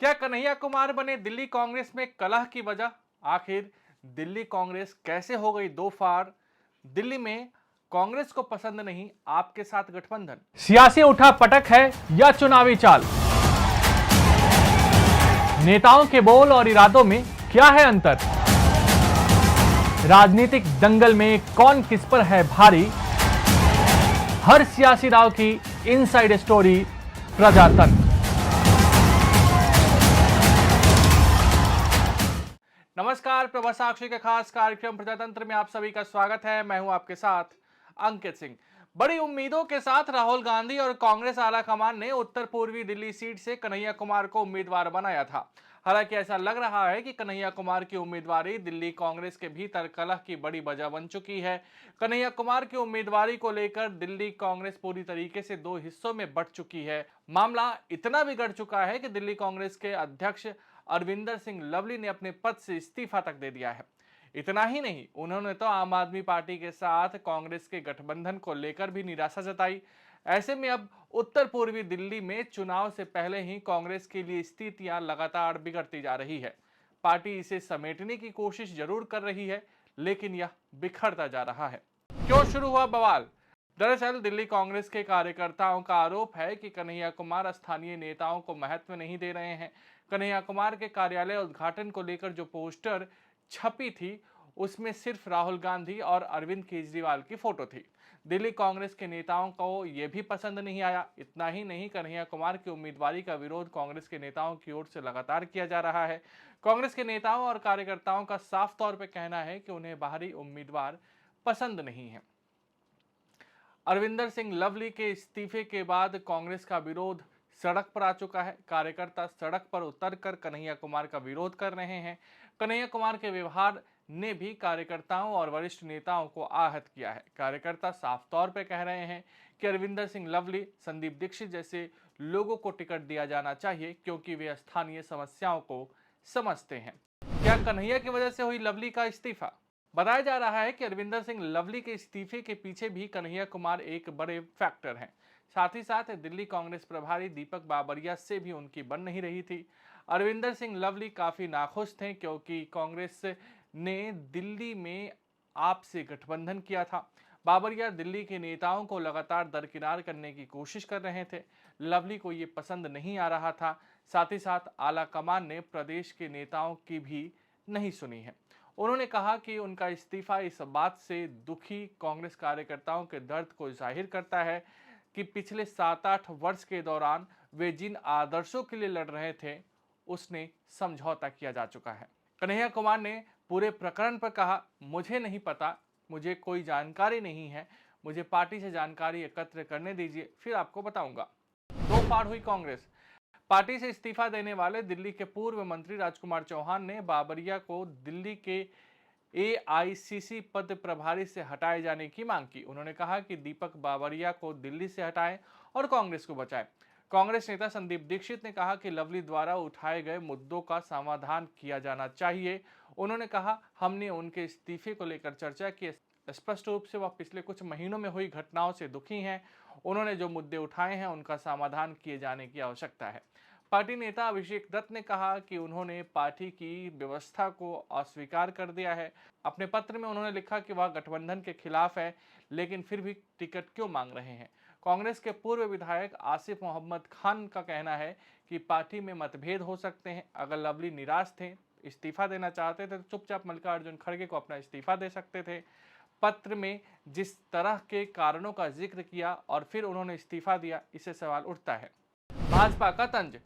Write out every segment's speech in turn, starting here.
क्या कन्हैया कुमार बने दिल्ली कांग्रेस में कलह की वजह? आखिर दिल्ली कांग्रेस कैसे हो गई दो फाड़? दिल्ली में कांग्रेस को पसंद नहीं आपके साथ गठबंधन। सियासी उठा पटक है या चुनावी चाल? नेताओं के बोल और इरादों में क्या है अंतर? राजनीतिक दंगल में कौन किस पर है भारी? हर सियासी दांव की इनसाइड स्टोरी प्रजातंत्र। नमस्कार, प्रभा साक्षी के खास कार्यक्रम प्रजातंत्र में आप सभी का स्वागत है। मैं हूं आपके साथ अंकित सिंह। बड़ी उम्मीदों के साथ राहुल गांधी और कांग्रेस आलाकमान ने उत्तर पूर्वी दिल्ली सीट से कन्हैया कुमार को उम्मीदवार बनाया था। हालांकि ऐसा लग रहा है कि कन्हैया कुमार की उम्मीदवारी दिल्ली कांग्रेस के भीतर कलह की बड़ी वजह बन चुकी है। कन्हैया कुमार की उम्मीदवारी को लेकर दिल्ली कांग्रेस पूरी तरीके से दो हिस्सों में बंट चुकी है। मामला इतना बिगड़ चुका है कि दिल्ली कांग्रेस के अध्यक्ष अरविंदर सिंह लवली ने अपने पद से इस्तीफा तक दे दिया है। इतना ही नहीं, उन्होंने तो आम आदमी पार्टी के साथ कांग्रेस के गठबंधन को लेकर भी निराशा जताई। ऐसे में अब उत्तर पूर्वी दिल्ली में चुनाव से पहले ही कांग्रेस के लिए स्थितियां लगातार बिगड़ती जा रही है। पार्टी इसे समेटने की कोशिश जरूर कर रही है, लेकिन यह बिखरता जा रहा है। क्यों शुरू हुआ बवाल? दरअसल दिल्ली कांग्रेस के कार्यकर्ताओं का आरोप है कि कन्हैया कुमार स्थानीय नेताओं को महत्व नहीं दे रहे हैं। कन्हैया कुमार के कार्यालय उद्घाटन को लेकर जो पोस्टर छपी थी, उसमें सिर्फ राहुल गांधी और अरविंद केजरीवाल की फोटो थी। दिल्ली कांग्रेस के नेताओं को यह भी पसंद नहीं आया। इतना ही नहीं, कन्हैया कुमार की उम्मीदवारी का विरोध कांग्रेस के नेताओं की ओर से लगातार किया जा रहा है। कांग्रेस के नेताओं और कार्यकर्ताओं का साफ तौर पर कहना है कि उन्हें बाहरी उम्मीदवार पसंद नहीं है। अरविंदर सिंह लवली के इस्तीफे के बाद कांग्रेस का विरोध सड़क पर आ चुका है। कार्यकर्ता सड़क पर उतरकर कन्हैया कुमार का विरोध कर रहे हैं। कन्हैया कुमार के व्यवहार ने भी कार्यकर्ताओं और वरिष्ठ नेताओं को आहत किया है। कार्यकर्ता साफ तौर पर कह रहे हैं कि अरविंदर सिंह लवली, संदीप दीक्षित जैसे लोगों को टिकट दिया जाना चाहिए, क्योंकि वे स्थानीय समस्याओं को समझते हैं। क्या कन्हैया की वजह से हुई लवली का इस्तीफा? बताया जा रहा है कि अरविंदर सिंह लवली के इस्तीफे के पीछे भी कन्हैया कुमार एक बड़े फैक्टर हैं। साथ ही साथ दिल्ली कांग्रेस प्रभारी दीपक बाबरिया से भी उनकी बन नहीं रही थी। अरविंदर सिंह लवली काफी नाखुश थे, क्योंकि कांग्रेस ने दिल्ली में आप से गठबंधन किया था। बाबरिया दिल्ली के नेताओं को लगातार दरकिनार करने की कोशिश कर रहे थे। लवली को ये पसंद नहीं आ रहा था। साथ ही साथ आला कमान ने प्रदेश के नेताओं की भी नहीं सुनी है। उन्होंने कहा कि उनका इस्तीफा इस बात से दुखी कांग्रेस कार्यकर्ताओं के दर्द को जाहिर करता है कि पिछले 7-8 वर्ष के दौरान वे जिन आदर्शों के लिए लड़ रहे थे, उसने समझौता किया जा चुका है। कन्हैया कुमार ने पूरे प्रकरण पर कहा, मुझे नहीं पता, मुझे कोई जानकारी नहीं है, मुझे पार्टी से जानकारी एकत्र करने दीजिए, फिर आपको बताऊंगा। दो पार हुई कांग्रेस। पार्टी से इस्तीफा देने वाले दिल्ली के पूर्व मंत्री राजकुमार चौहान ने बाबरिया को दिल्ली के एआईसीसी पद प्रभारी से हटाए जाने की मांग की। उन्होंने कहा कि दीपक बाबरिया को दिल्ली से हटाएं और कांग्रेस को बचाएं। कांग्रेस नेता संदीप दीक्षित ने कहा कि लवली द्वारा उठाए गए मुद्दों का समाधान किया जाना चाहिए। उन्होंने कहा, हमने उनके इस्तीफे को लेकर चर्चा की। स्पष्ट रूप से वह पिछले कुछ महीनों में हुई घटनाओं से दुखी हैं। उन्होंने जो मुद्दे उठाए हैं, उनका समाधान किए जाने की आवश्यकता है। पार्टी नेता अभिषेक दत्त ने कहा कि उन्होंने पार्टी की व्यवस्था को अस्वीकार कर दिया है। अपने पत्र में उन्होंने लिखा कि वह गठबंधन के खिलाफ है, लेकिन फिर भी टिकट क्यों मांग रहे हैं। कांग्रेस के पूर्व विधायक आसिफ मोहम्मद खान का कहना है कि पार्टी में मतभेद हो सकते हैं। अगर लवली निराश थे, इस्तीफा देना चाहते थे, तो चुपचाप मल्लिकार्जुन खड़गे को अपना इस्तीफा दे सकते थे। पत्र में जिस तरह के कारणों का जिक्र किया और फिर उन्होंने इस्तीफा दिया, इससे सवाल उठता है। भाजपा का तंज।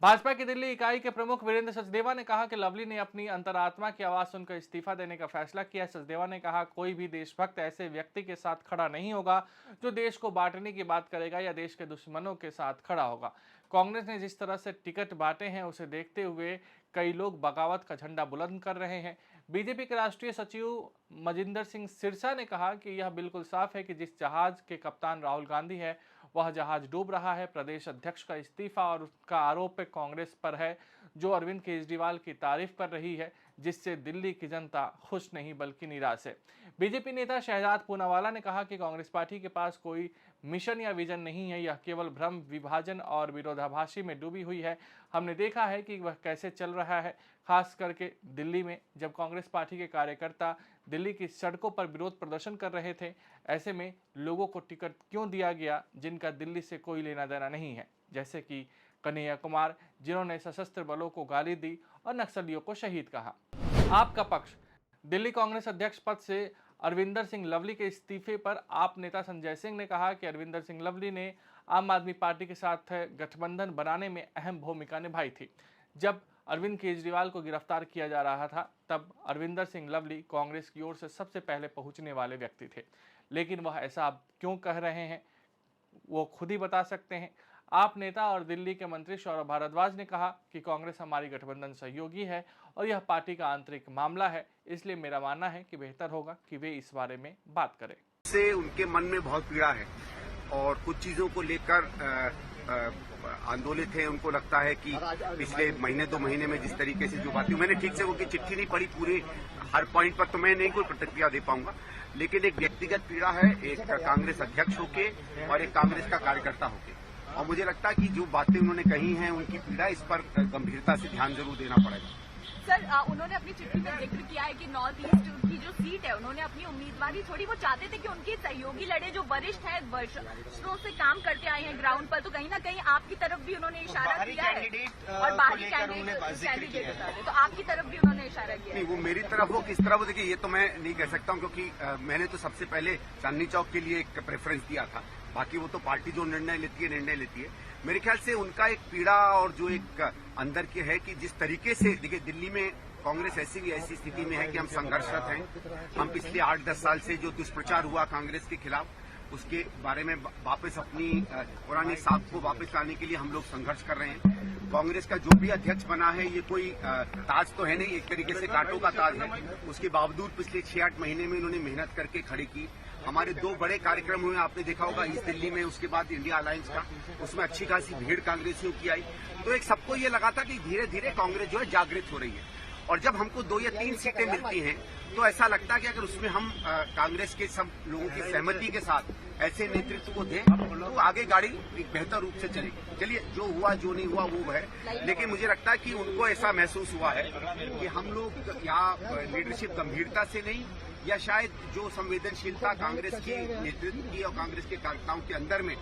भाजपा की दिल्ली इकाई के प्रमुख वीरेंद्र सचदेवा ने कहा कि लवली ने अपनी अंतरात्मा की आवाज सुनकर इस्तीफा देने का फैसला किया। सचदेवा ने कहा, कोई भी देशभक्त ऐसे व्यक्ति के साथ खड़ा नहीं होगा जो देश को बांटने की बात करेगा या देश के दुश्मनों के साथ खड़ा होगा। कांग्रेस ने जिस तरह से टिकट बांटे हैं, उसे देखते हुए कई लोग बगावत का झंडा बुलंद कर रहे हैं। बीजेपी के राष्ट्रीय सचिव मजिंदर सिंह सिरसा ने कहा कि यह बिल्कुल साफ है कि जिस जहाज के कप्तान राहुल गांधी है, वह जहाज डूब रहा है। प्रदेश अध्यक्ष का इस्तीफा और उसका आरोप कांग्रेस पर है, जो अरविंद केजरीवाल की तारीफ कर रही है, जिससे दिल्ली की जनता खुश नहीं बल्कि निराश है। बीजेपी नेता शहजाद पूनावाला ने कहा कि कांग्रेस पार्टी के पास कोई मिशन या विजन नहीं है, यह केवल भ्रम, विभाजन और विरोधाभासी में डूबी हुई है। हमने देखा है कि वह कैसे चल रहा है, खास करके दिल्ली में, जब कांग्रेस पार्टी के कार्यकर्ता दिल्ली की सड़कों पर विरोध प्रदर्शन कर रहे थे। ऐसे में लोगों को टिकट क्यों दिया गया जिनका दिल्ली से कोई लेना देना नहीं है, जैसे कि कन्हैया कुमार, जिन्होंने सशस्त्र बलों को गाली दी और नक्सलियों को शहीद कहा। आपका पक्ष। दिल्ली कांग्रेस अध्यक्ष पद से अरविंदर सिंह लवली के इस्तीफे पर आप नेता संजय सिंह ने कहा कि अरविंदर सिंह लवली ने आम आदमी पार्टी के साथ गठबंधन बनाने में अहम भूमिका निभाई थी। जब अरविंद केजरीवाल को गिरफ्तार किया जा रहा था, तब अरविंदर सिंह लवली कांग्रेस की ओर से सबसे पहले पहुंचने वाले व्यक्ति थे, लेकिन वह ऐसा अब क्यों कह रहे हैं वो खुद ही बता सकते हैं। आप नेता और दिल्ली के मंत्री सौरभ भारद्वाज ने कहा कि कांग्रेस हमारी गठबंधन सहयोगी है और यह पार्टी का आंतरिक मामला है, इसलिए मेरा मानना है कि बेहतर होगा कि वे इस बारे में बात करें। से उनके मन में बहुत पीड़ा है और कुछ चीजों को लेकर आंदोलित है। उनको लगता है कि पिछले महीने 2 महीने में जिस तरीके से जो बातें, मैंने ठीक से उनकी चिट्ठी नहीं पढ़ी पूरे हर पॉइंट पर, तो मैं नहीं कोई प्रतिक्रिया दे पाऊंगा, लेकिन एक व्यक्तिगत पीड़ा है, एक कांग्रेस अध्यक्ष होके और एक कांग्रेस का कार्यकर्ता होके, और मुझे लगता है कि जो बातें उन्होंने कही हैं उनकी पीड़ा, इस पर गंभीरता से ध्यान जरूर देना पड़ेगा। सर, उन्होंने अपनी चिट्ठी में जिक्र किया है कि नॉर्थ ईस्ट की जो सीट है, उन्होंने अपनी उम्मीदवारी छोड़ी। वो चाहते थे कि उनके सहयोगी लड़े, जो वरिष्ठ है, वर्षों से काम करते आए हैं ग्राउंड पर, तो कहीं ना कहीं आपकी तरफ भी उन्होंने इशारा किया है और बाहरी कैंडिडेट, तो आपकी तरफ भी उन्होंने इशारा किया है। नहीं, वो मेरी तरफ हो किस तरफ हो, देखिए ये तो मैं नहीं कह सकता हूँ, क्योंकि मैंने तो सबसे पहले चांदनी चौक के लिए एक प्रेफरेंस दिया था। बाकी वो तो पार्टी जो निर्णय लेती है। मेरे ख्याल से उनका एक पीड़ा और जो एक अंदर के है कि जिस तरीके से, देखिए दिल्ली में कांग्रेस ऐसी स्थिति में है कि हम संघर्षरत हैं। हम पिछले 8-10 साल से जो दुष्प्रचार हुआ कांग्रेस के खिलाफ, उसके बारे में वापस अपनी पुरानी साख को वापस लाने के लिए हम लोग संघर्ष कर रहे हैं। कांग्रेस का जो भी अध्यक्ष बना है, ये कोई ताज तो है नहीं, एक तरीके से कांटों का ताज है। उसके बावजूद पिछले 6-8 महीने में इन्होंने मेहनत करके खड़ी की। हमारे 2 बड़े कार्यक्रम हुए, आपने देखा होगा, ईस्ट दिल्ली में, उसके बाद इंडिया अलायंस का, उसमें अच्छी खासी भीड़ कांग्रेसियों की आई। तो एक सबको ये लगा था कि धीरे धीरे कांग्रेस जो है जागृत हो रही है, और जब हमको 2 या 3 सीटें मिलती हैं तो ऐसा लगता है कि अगर उसमें हम कांग्रेस के सब लोगों की सहमति के साथ ऐसे नेतृत्व को दें तो आगे गाड़ी बेहतर रूप से चलेगी। चलिए, जो हुआ जो नहीं हुआ वो है, लेकिन मुझे लगता है कि उनको ऐसा महसूस हुआ है कि हम लोग या लीडरशिप गंभीरता से नहीं, या शायद जो संवेदनशीलता कांग्रेस की नेतृत्व की और कांग्रेस के कार्यकर्ताओं के अंदर में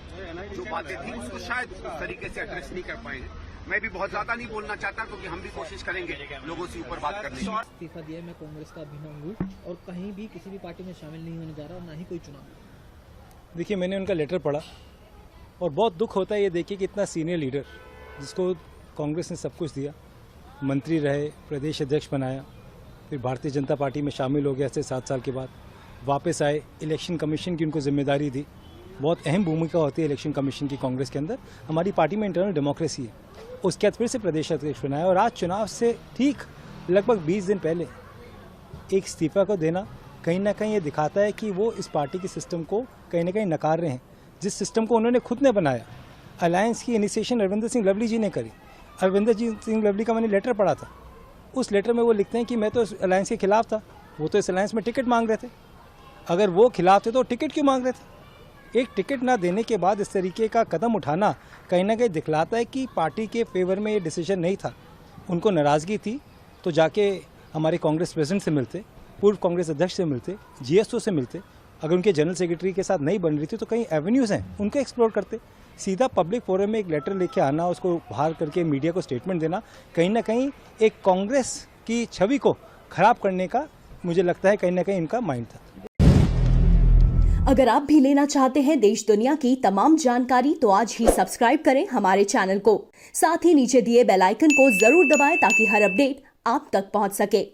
जो बातें थी, उसको शायद उस तरीके से एड्रेस नहीं कर पाए हैं। मैं भी बहुत ज्यादा नहीं बोलना चाहता, क्योंकि हम भी कोशिश करेंगे लोगों से ऊपर बात करने की। इस्तीफा दिया, मैं कांग्रेस का अभिन्न हूँ और कहीं भी किसी भी पार्टी में शामिल नहीं होने जा रहा और ना ही कोई चुनाव। देखिए, मैंने उनका लेटर पढ़ा और बहुत दुख होता है ये देखिए कि इतना सीनियर लीडर, जिसको कांग्रेस ने सब कुछ दिया, मंत्री रहे, प्रदेश अध्यक्ष बनाया, फिर भारतीय जनता पार्टी में शामिल हो गया से 7 साल के बाद, वापस आए, इलेक्शन कमीशन की उनको जिम्मेदारी दी। बहुत अहम भूमिका होती है इलेक्शन कमीशन की कांग्रेस के अंदर। हमारी पार्टी में इंटरनल डेमोक्रेसी है। उसके बाद फिर से प्रदेश अध्यक्ष बनाया और आज चुनाव से ठीक लगभग 20 दिन पहले एक इस्तीफा को देना कहीं ना कहीं ये दिखाता है कि वो इस पार्टी के सिस्टम को कहीं ना कहीं नकार रहे हैं, जिस सिस्टम को उन्होंने खुद ने बनाया। अलायंस की इनिशिएशन अरविंदर सिंह लवली जी ने करी। अरविंदर सिंह लवली का मैंने लेटर पढ़ा था। उस लेटर में वो लिखते हैं कि मैं तो इस अलायंस के खिलाफ था, वो तो इस अलायंस में टिकट मांग रहे थे। अगर वो खिलाफ थे तो टिकट क्यों मांग रहे थे? एक टिकट ना देने के बाद इस तरीके का कदम उठाना कहीं ना कहीं दिखलाता है कि पार्टी के फेवर में ये डिसीजन नहीं था। उनको नाराज़गी थी तो जाके हमारे कांग्रेस प्रेसिडेंट से मिलते, पूर्व कांग्रेस अध्यक्ष से मिलते, जीएसओ से मिलते। अगर उनके जनरल सेक्रेटरी के साथ नहीं बन रही थी तो कहीं एवेन्यूज़ हैं, उनको एक्सप्लोर करते। सीधा पब्लिक फोरम में एक लेटर लेके आना, उसको बाहर करके मीडिया को स्टेटमेंट देना, कहीं ना कहीं एक कांग्रेस की छवि को खराब करने का मुझे लगता है कहीं ना कहीं इनका माइंड था। अगर आप भी लेना चाहते हैं देश दुनिया की तमाम जानकारी तो आज ही सब्सक्राइब करें हमारे चैनल को। साथ ही नीचे दिए बेल आइकन को जरूर दबाएं ताकि हर अपडेट आप तक पहुंच सके।